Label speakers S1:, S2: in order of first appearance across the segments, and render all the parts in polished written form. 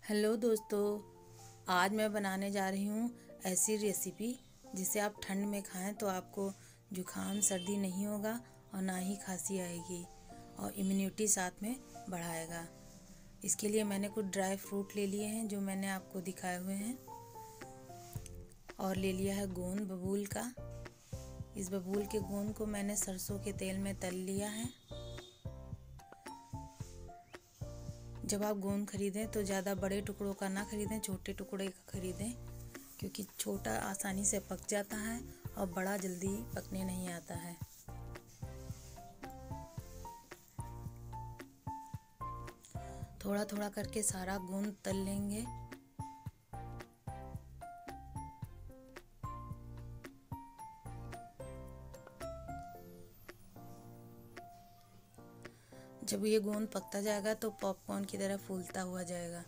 S1: Hello दोस्तों, आज मैं बनाने जा रही हूँ ऐसी रेसिपी जिसे आप ठंड में खाएं तो आपको जुकाम सर्दी नहीं होगा और ना ही खांसी आएगी और इम्यूनिटी साथ में बढ़ाएगा। इसके लिए मैंने कुछ ड्राई फ्रूट ले लिए हैं जो मैंने आपको दिखाए हुए हैं, और ले लिया है गोंद बबूल का। इस बबूल के गोंद को मैंने सरसों के तेल में तल लिया है। जब आप गोंद खरीदें तो ज़्यादा बड़े टुकड़ों का ना खरीदें, छोटे टुकड़े का खरीदें, क्योंकि छोटा आसानी से पक जाता है और बड़ा जल्दी पकने नहीं आता है। थोड़ा थोड़ा करके सारा गोंद तल लेंगे। जब ये गोंद पकता जाएगा तो पॉपकॉर्न की तरह फूलता हुआ जाएगा।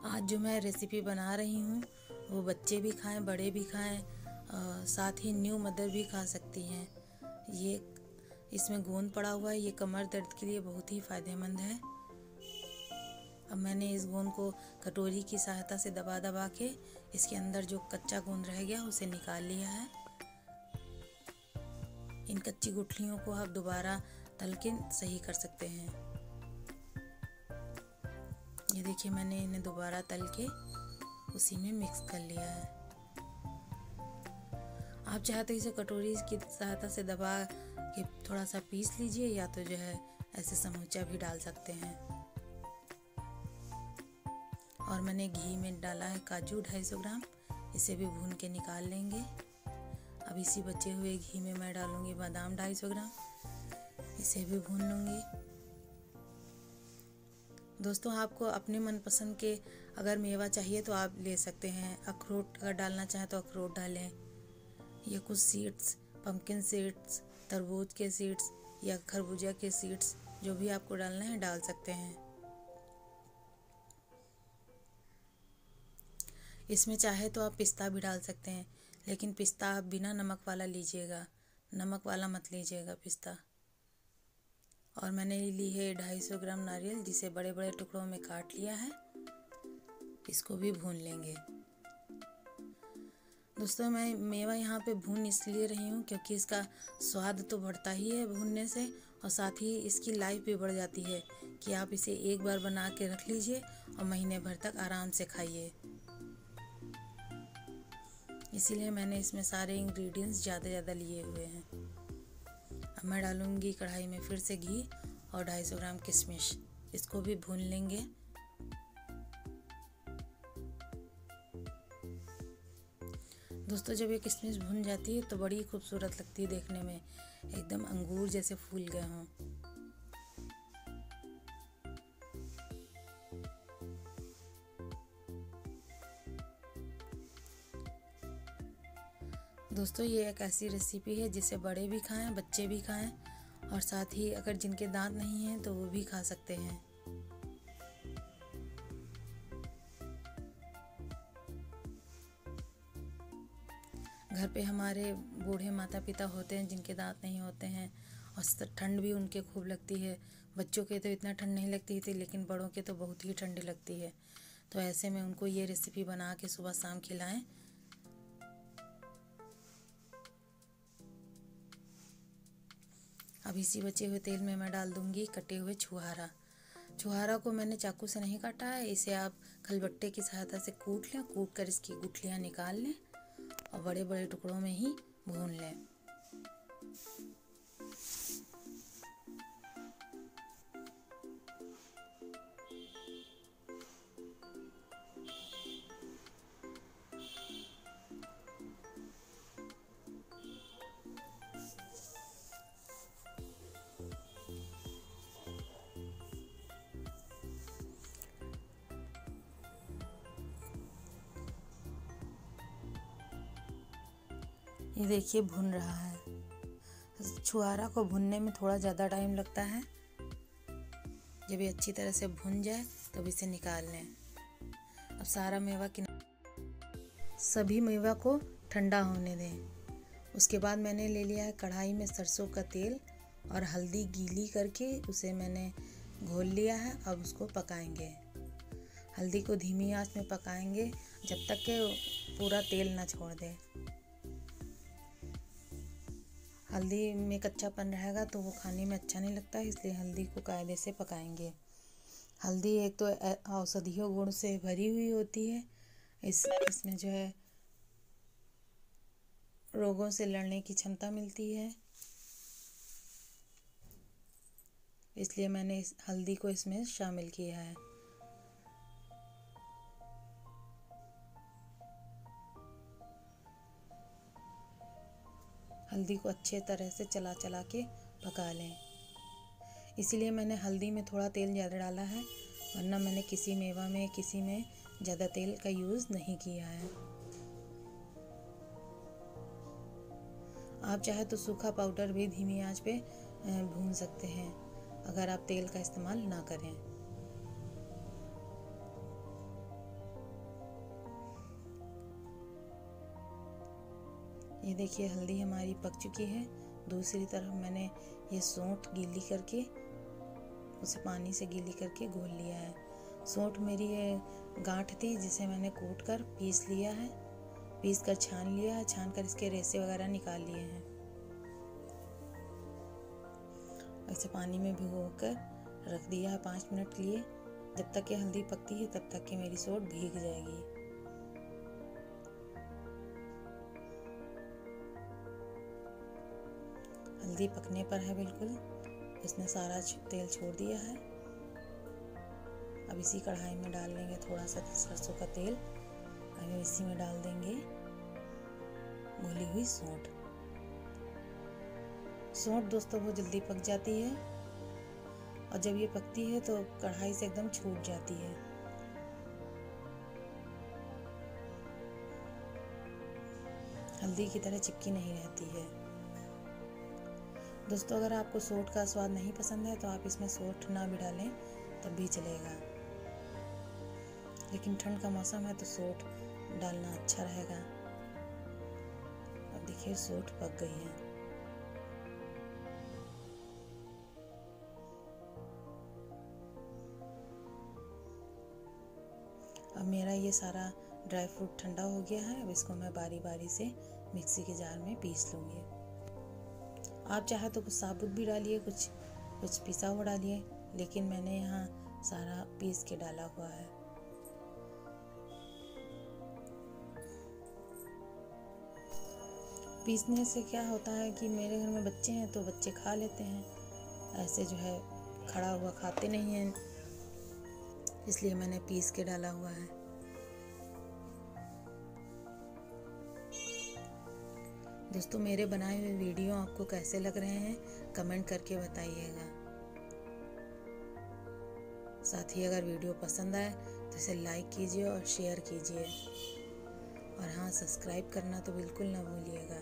S1: आज जो मैं रेसिपी बना रही हूँ वो बच्चे भी खाएं, बड़े भी खाएं, साथ ही न्यू मदर भी खा सकती हैं। ये इसमें गोंद पड़ा हुआ है, ये कमर दर्द के लिए बहुत ही फ़ायदेमंद है। अब मैंने इस गोंद को कटोरी की सहायता से दबा दबा के इसके अंदर जो कच्चा गोंद रह गया उसे निकाल लिया है। इन कच्ची गुठलियों को आप दोबारा तल के सही कर सकते हैं। ये देखिए, मैंने इन्हें दोबारा तल के उसी में मिक्स कर लिया है। आप चाहे तो इसे कटोरी की सहायता से दबा के थोड़ा सा पीस लीजिए, या तो जो है ऐसे समूचा भी डाल सकते हैं। और मैंने घी में डाला है काजू 250 ग्राम, इसे भी भून के निकाल लेंगे। अब इसी बचे हुए घी में मैं डालूंगी बादाम 250 ग्राम, इसे भी भून लूँगी। दोस्तों, आपको अपने मनपसंद के अगर मेवा चाहिए तो आप ले सकते हैं। अखरोट अगर डालना चाहें तो अखरोट डालें, या कुछ सीड्स, पम्पकिन सीड्स, तरबूज के सीड्स या खरबूजा के सीड्स, जो भी आपको डालना है डाल सकते हैं। इसमें चाहे तो आप पिस्ता भी डाल सकते हैं, लेकिन पिस्ता आप बिना नमक वाला लीजिएगा, नमक वाला मत लीजिएगा पिस्ता। और मैंने ली है 250 ग्राम नारियल, जिसे बड़े बड़े टुकड़ों में काट लिया है। इसको भी भून लेंगे। दोस्तों, मैं मेवा यहाँ पे भून इसलिए रही हूँ क्योंकि इसका स्वाद तो बढ़ता ही है भूनने से, और साथ ही इसकी लाइफ भी बढ़ जाती है कि आप इसे एक बार बना के रख लीजिए और महीने भर तक आराम से खाइए। इसीलिए मैंने इसमें सारे इंग्रेडिएंट्स ज़्यादा लिए हुए हैं। अब मैं डालूँगी कढ़ाई में फिर से घी और 250 ग्राम किशमिश, इसको भी भून लेंगे। दोस्तों, जब ये किशमिश भुन जाती है तो बड़ी खूबसूरत लगती है देखने में, एकदम अंगूर जैसे फूल गए हों। दोस्तों, ये एक ऐसी रेसिपी है जिसे बड़े भी खाएं, बच्चे भी खाएं, और साथ ही अगर जिनके दांत नहीं हैं तो वो भी खा सकते हैं। घर पे हमारे बूढ़े माता पिता होते हैं जिनके दांत नहीं होते हैं, और ठंड भी उनके खूब लगती है। बच्चों के तो इतना ठंड नहीं लगती थी, लेकिन बड़ों के तो बहुत ही ठंडी लगती है। तो ऐसे में उनको ये रेसिपी बना के सुबह शाम खिलाएं। अब इसी बचे हुए तेल में मैं डाल दूंगी कटे हुए छुहारा। छुहारा को मैंने चाकू से नहीं काटा है, इसे आप खलबट्टे की सहायता से कूट लें। कूट कर इसकी गुठलियाँ निकाल लें और बड़े बड़े टुकड़ों में ही भून लें। ये देखिए, भुन रहा है। छुहारा को भुनने में थोड़ा ज़्यादा टाइम लगता है। जब ये अच्छी तरह से भुन जाए तब इसे निकाल लें। अब सारा मेवा सभी मेवा को ठंडा होने दें। उसके बाद मैंने ले लिया है कढ़ाई में सरसों का तेल, और हल्दी गीली करके उसे मैंने घोल लिया है। अब उसको पकाएंगे। हल्दी को धीमी आंच में पकाएंगे जब तक कि पूरा तेल ना छोड़ दे। हल्दी में कच्चापन रहेगा तो वो खाने में अच्छा नहीं लगता है, इसलिए हल्दी को कायदे से पकाएंगे। हल्दी एक तो औषधीय गुण से भरी हुई होती है। इसमें जो है रोगों से लड़ने की क्षमता मिलती है, इसलिए मैंने इस हल्दी को इसमें शामिल किया है। हल्दी को अच्छे तरह से चला चला के पका लें। इसीलिए मैंने हल्दी में थोड़ा तेल ज़्यादा डाला है, वरना मैंने किसी मेवा में किसी में ज़्यादा तेल का यूज़ नहीं किया है। आप चाहे तो सूखा पाउडर भी धीमी आंच पे भून सकते हैं, अगर आप तेल का इस्तेमाल ना करें। ये देखिए हल्दी हमारी पक चुकी है। दूसरी तरफ मैंने ये सौंठ गीली करके उसे पानी से गीली करके घोल लिया है। सौंठ मेरी ये गांठ थी जिसे मैंने कूट कर पीस लिया है, पीस कर छान लिया है, छान कर इसके रेसे वगैरह निकाल लिए हैं। ऐसे पानी में भिगो कर रख दिया है 5 मिनट के लिए। जब तक कि हल्दी पकती है तब तक कि मेरी सौंठ भीग जाएगी। हल्दी पकने पर है बिल्कुल, इसने सारा तेल छोड़ दिया है। अब इसी कढ़ाई में डाल लेंगे थोड़ा सा सरसों का तेल, अब इसी में डाल देंगे घुली हुई सौंठ। सौंठ दोस्तों बहुत जल्दी पक जाती है, और जब ये पकती है तो कढ़ाई से एकदम छूट जाती है। हल्दी की तरह चिपकी नहीं रहती है। दोस्तों अगर आपको सौंठ का स्वाद नहीं पसंद है तो आप इसमें सौंठ ना भी डालें तब भी चलेगा, लेकिन ठंड का मौसम है तो सौंठ डालना अच्छा रहेगा। अब देखिए सौंठ पक गई है। अब मेरा ये सारा ड्राई फ्रूट ठंडा हो गया है। अब इसको मैं बारी बारी से मिक्सी के जार में पीस लूँगी। आप चाहे तो कुछ साबुत भी डालिए, कुछ पिसा हुआ डालिए, लेकिन मैंने यहाँ सारा पीस के डाला हुआ है। पीसने से क्या होता है कि मेरे घर में बच्चे हैं तो बच्चे खा लेते हैं, ऐसे जो है खड़ा हुआ खाते नहीं हैं, इसलिए मैंने पीस के डाला हुआ है। दोस्तों मेरे बनाए हुए वीडियो आपको कैसे लग रहे हैं कमेंट करके बताइएगा। साथ ही अगर वीडियो पसंद आए तो इसे लाइक कीजिए और शेयर कीजिए, और हाँ सब्सक्राइब करना तो बिल्कुल ना भूलिएगा।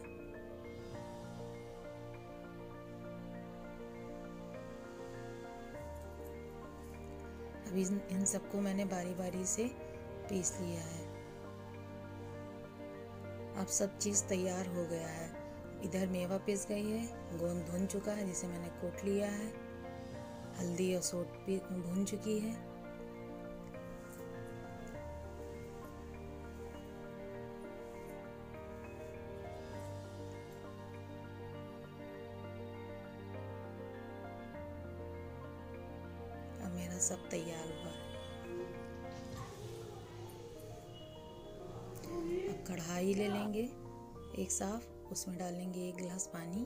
S1: अभी इन सबको मैंने बारी बारी से पीस लिया है। अब सब चीज़ तैयार हो गया है। इधर मेवा पिस गई है, गोंद भुन चुका है जिसे मैंने कूट लिया है, हल्दी और सौंठ भी भुन चुकी है। अब मेरा सब तैयार हुआ है। अब कढ़ाई ले लेंगे एक साफ, उसमें डालेंगे 1 गिलास पानी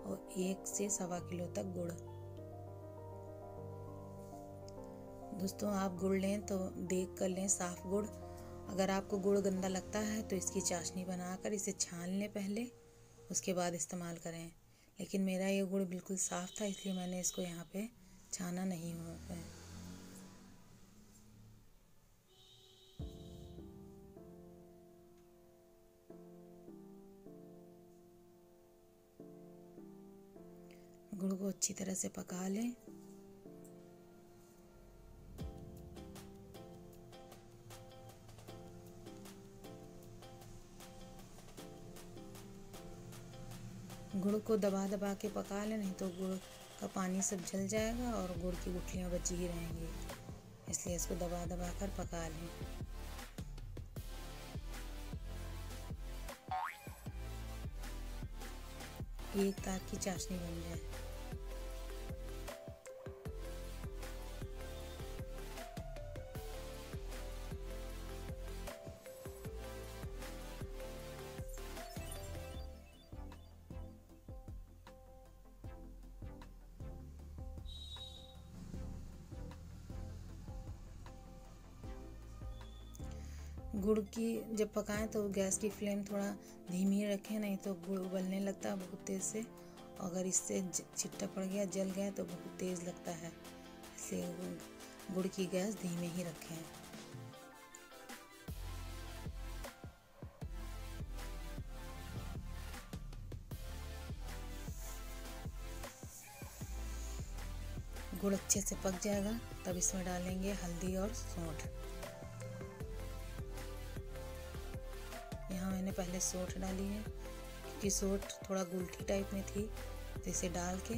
S1: और 1 से सवा किलो तक गुड़। दोस्तों आप गुड़ लें तो देख कर लें साफ गुड़। अगर आपको गुड़ गंदा लगता है तो इसकी चाशनी बनाकर इसे छान लें पहले, उसके बाद इस्तेमाल करें। लेकिन मेरा ये गुड़ बिल्कुल साफ़ था, इसलिए मैंने इसको यहाँ पे छाना नहीं हुआ है। गुड़ को अच्छी तरह से पका लें। गुड़ को दबा दबा के पका लें, नहीं तो गुड़ का पानी सब जल जाएगा और गुड़ की गुठलियाँ बची ही रहेंगी। इसलिए इसको दबा दबा कर पका लें। एक तार की चाशनी बन जाए। गुड़ की जब पकाएं तो गैस की फ्लेम थोड़ा धीमी रखें, नहीं तो गुड़ उबलने लगता है बहुत तेज़ से। अगर इससे छिट्टा पड़ गया, जल गया तो बहुत तेज़ लगता है। इसलिए गुड़ की गैस धीमे ही रखें। गुड़ अच्छे से पक जाएगा तब इसमें डालेंगे हल्दी और सौंठ। यहाँ मैंने पहले सौंठ डाली है क्योंकि सौंठ थोड़ा गुलठी टाइप में थी, तो इसे डाल के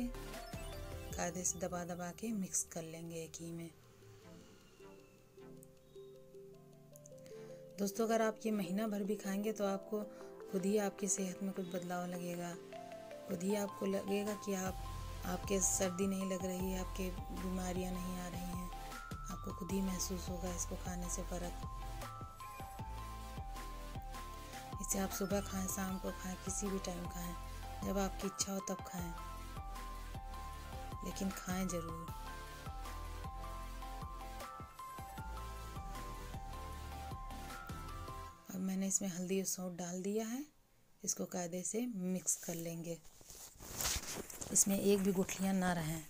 S1: कायदे से दबा दबा के मिक्स कर लेंगे एक ही में। दोस्तों, अगर आप ये महीना भर भी खाएंगे तो आपको खुद ही आपकी सेहत में कुछ बदलाव लगेगा। खुद ही आपको लगेगा कि आपके सर्दी नहीं लग रही है, आपके बीमारियां नहीं आ रही हैं। आपको खुद ही महसूस होगा इसको खाने से फ़र्क। इसे आप सुबह खाएं, शाम को खाएं, किसी भी टाइम खाएं, जब आपकी इच्छा हो तब खाएं, लेकिन खाएं ज़रूर। अब मैंने इसमें हल्दी और सौंठ डाल दिया है। इसको कायदे से मिक्स कर लेंगे, इसमें एक भी गुठलियाँ ना रहें।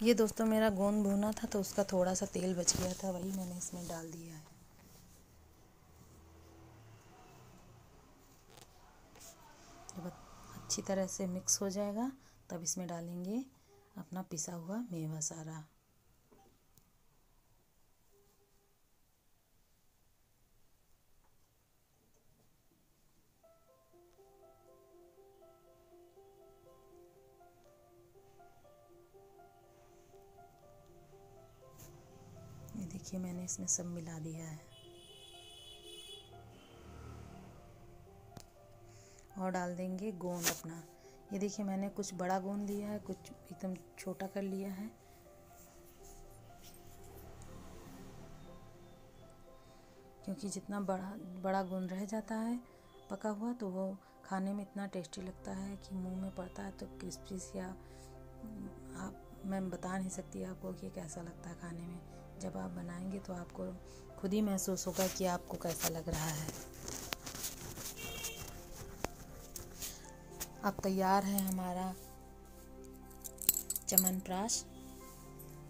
S1: ये दोस्तों मेरा गोंद भुना था तो उसका थोड़ा सा तेल बच गया था, वही मैंने इसमें डाल दिया है। जब अच्छी तरह से मिक्स हो जाएगा तब इसमें डालेंगे अपना पिसा हुआ मेवा सारा। ये देखिए मैंने इसमें सब मिला दिया है। और डाल देंगे गोंद अपना। ये देखिए मैंने कुछ बड़ा गोंद लिया है, कुछ एकदम छोटा कर लिया है। क्योंकि जितना बड़ा गोंद रह जाता है पका हुआ तो वो खाने में इतना टेस्टी लगता है कि मुंह में पड़ता है तो क्रिस्पी सा, मैं बता नहीं सकती आपको कि कैसा लगता है खाने में। जब आप बनाएंगे तो आपको खुद ही महसूस होगा कि आपको कैसा लग रहा है। अब तैयार है हमारा च्यवनप्राश,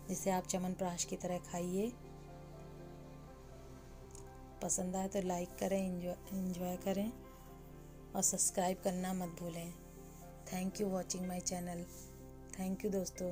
S1: जिसे आप च्यवनप्राश की तरह खाइए। पसंद आए तो लाइक करें, एंजॉय करें और सब्सक्राइब करना मत भूलें। Thank you watching my channel. Thank you दोस्तों।